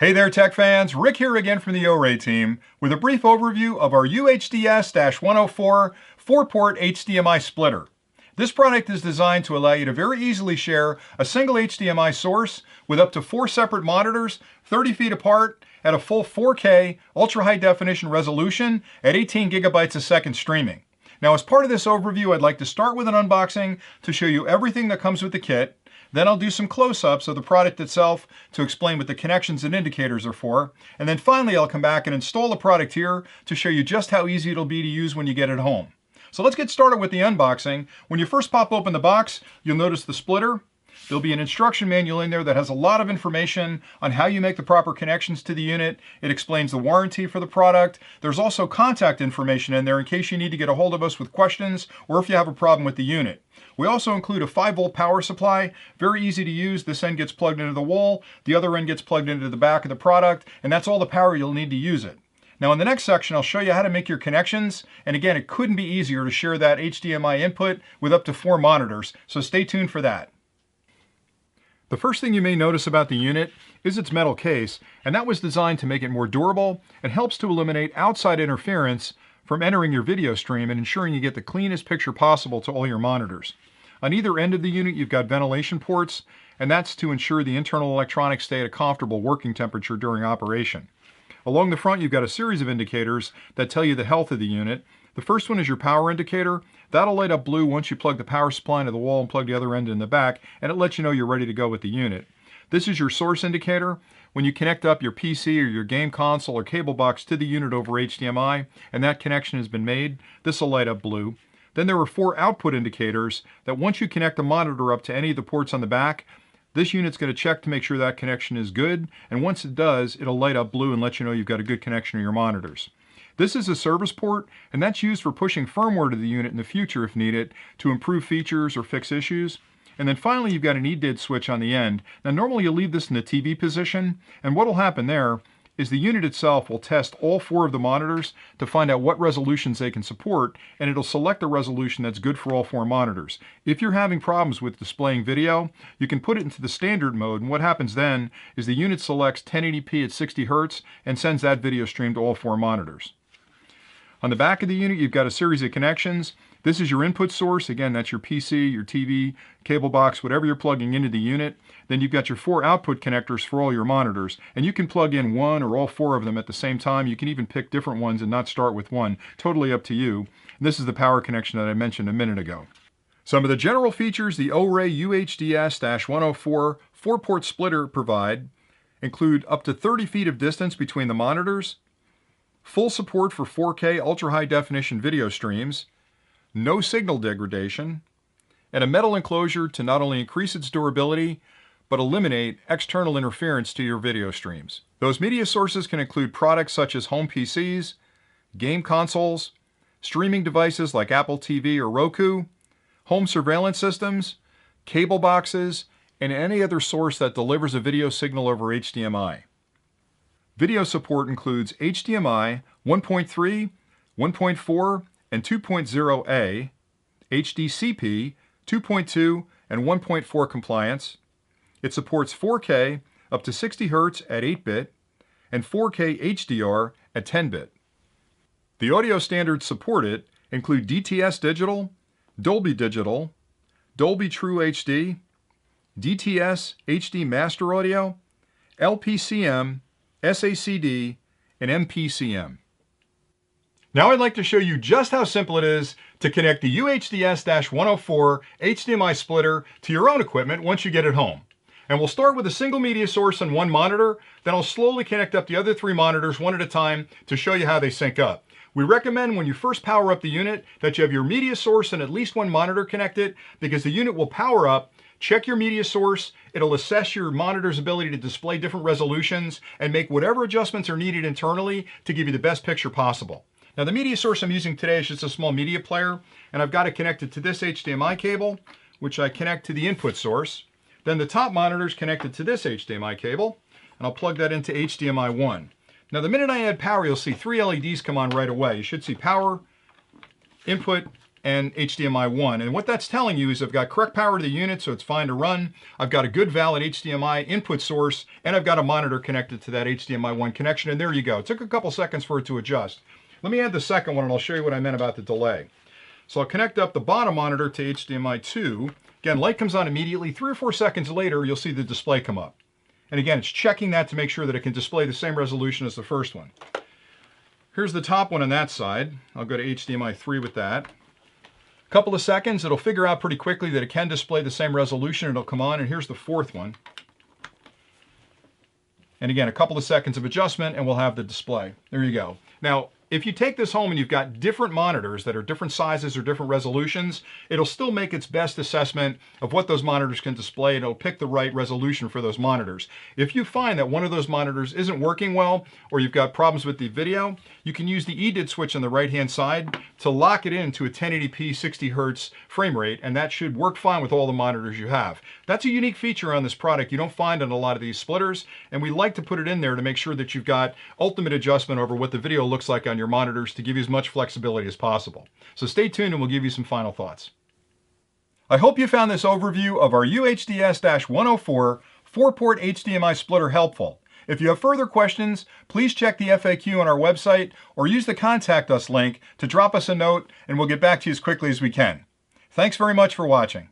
Hey there, tech fans. Rick here again from the OREI team with a brief overview of our UHDS-104 4-port HDMI splitter. This product is designed to allow you to very easily share a single HDMI source with up to 4 separate monitors, 30 feet apart, at a full 4K ultra-high definition resolution at 18 gigabytes a second streaming. Now, as part of this overview, I'd like to start with an unboxing to show you everything that comes with the kit. Then I'll do some close-ups of the product itself to explain what the connections and indicators are for. And then finally, I'll come back and install the product here to show you just how easy it'll be to use when you get it home. So let's get started with the unboxing. When you first pop open the box, you'll notice the splitter. There'll be an instruction manual in there that has a lot of information on how you make the proper connections to the unit. It explains the warranty for the product. There's also contact information in there in case you need to get a hold of us with questions or if you have a problem with the unit. We also include a 5-volt power supply, very easy to use. This end gets plugged into the wall, the other end gets plugged into the back of the product, and that's all the power you'll need to use it. Now in the next section, I'll show you how to make your connections, and again, it couldn't be easier to share that HDMI input with up to 4 monitors, so stay tuned for that. The first thing you may notice about the unit is its metal case, and that was designed to make it more durable and helps to eliminate outside interference from entering your video stream and ensuring you get the cleanest picture possible to all your monitors. On either end of the unit, you've got ventilation ports, and that's to ensure the internal electronics stay at a comfortable working temperature during operation. Along the front, you've got a series of indicators that tell you the health of the unit. The first one is your power indicator. That'll light up blue once you plug the power supply into the wall and plug the other end in the back, and it lets you know you're ready to go with the unit. This is your source indicator. When you connect up your PC or your game console or cable box to the unit over HDMI, and that connection has been made, this will light up blue. Then there are 4 output indicators that once you connect the monitor up to any of the ports on the back, this unit's going to check to make sure that connection is good, and once it does, it'll light up blue and let you know you've got a good connection to your monitors. This is a service port, and that's used for pushing firmware to the unit in the future if needed to improve features or fix issues. And then finally, you've got an EDID switch on the end. Now normally you'll leave this in the TV position, and what'll happen there is the unit itself will test all 4 of the monitors to find out what resolutions they can support, and it'll select a resolution that's good for all 4 monitors. If you're having problems with displaying video, you can put it into the standard mode, and what happens then is the unit selects 1080p at 60 Hz and sends that video stream to all 4 monitors. On the back of the unit, you've got a series of connections. This is your input source. Again, that's your PC, your TV, cable box, whatever you're plugging into the unit. Then you've got your 4 output connectors for all your monitors, and you can plug in 1 or all 4 of them at the same time. You can even pick different ones and not start with one. Totally up to you. And this is the power connection that I mentioned a minute ago. Some of the general features the OREI UHDS-104 4-port splitter provide include up to 30 feet of distance between the monitors, full support for 4K ultra-high definition video streams, no signal degradation, and a metal enclosure to not only increase its durability, but eliminate external interference to your video streams. Those media sources can include products such as home PCs, game consoles, streaming devices like Apple TV or Roku, home surveillance systems, cable boxes, and any other source that delivers a video signal over HDMI. Video support includes HDMI 1.3, 1.4, and 2.0A, HDCP 2.2 and 1.4 compliance. It supports 4K up to 60 Hz at 8-bit and 4K HDR at 10-bit. The audio standards supported include DTS Digital, Dolby Digital, Dolby True HD, DTS HD Master Audio, LPCM, SACD, and MPCM. Now I'd like to show you just how simple it is to connect the UHDS-104 HDMI splitter to your own equipment once you get it home. And we'll start with a single media source on one monitor, then I'll slowly connect up the other 3 monitors one at a time to show you how they sync up. We recommend when you first power up the unit that you have your media source and at least 1 monitor connected, because the unit will power up. Check your media source, it'll assess your monitor's ability to display different resolutions and make whatever adjustments are needed internally to give you the best picture possible. Now the media source I'm using today is just a small media player, and I've got it connected to this HDMI cable, which I connect to the input source. Then the top monitor is connected to this HDMI cable, and I'll plug that into HDMI 1. Now the minute I add power, you'll see 3 LEDs come on right away. You should see power, input, and HDMI 1. And what that's telling you is I've got correct power to the unit, so it's fine to run. I've got a good valid HDMI input source, and I've got a monitor connected to that HDMI 1 connection, and there you go. It took a couple seconds for it to adjust. Let me add the second one, and I'll show you what I meant about the delay. So I'll connect up the bottom monitor to HDMI 2. Again, light comes on immediately. 3 or 4 seconds later, you'll see the display come up. And again, it's checking that to make sure that it can display the same resolution as the first one. Here's the top one on that side. I'll go to HDMI 3 with that. A couple of seconds, it'll figure out pretty quickly that it can display the same resolution. It'll come on, and here's the fourth one. And again, a couple of seconds of adjustment, and we'll have the display. There you go. Now, if you take this home and you've got different monitors that are different sizes or different resolutions, it'll still make its best assessment of what those monitors can display, and it'll pick the right resolution for those monitors. If you find that one of those monitors isn't working well, or you've got problems with the video, you can use the EDID switch on the right-hand side to lock it into a 1080p 60 Hz frame rate, and that should work fine with all the monitors you have. That's a unique feature on this product you don't find on a lot of these splitters, and we like to put it in there to make sure that you've got ultimate adjustment over what the video looks like on your monitors to give you as much flexibility as possible. So stay tuned and we'll give you some final thoughts. I hope you found this overview of our UHDS-104 4-port HDMI splitter helpful. If you have further questions, please check the FAQ on our website or use the Contact Us link to drop us a note, and we'll get back to you as quickly as we can. Thanks very much for watching.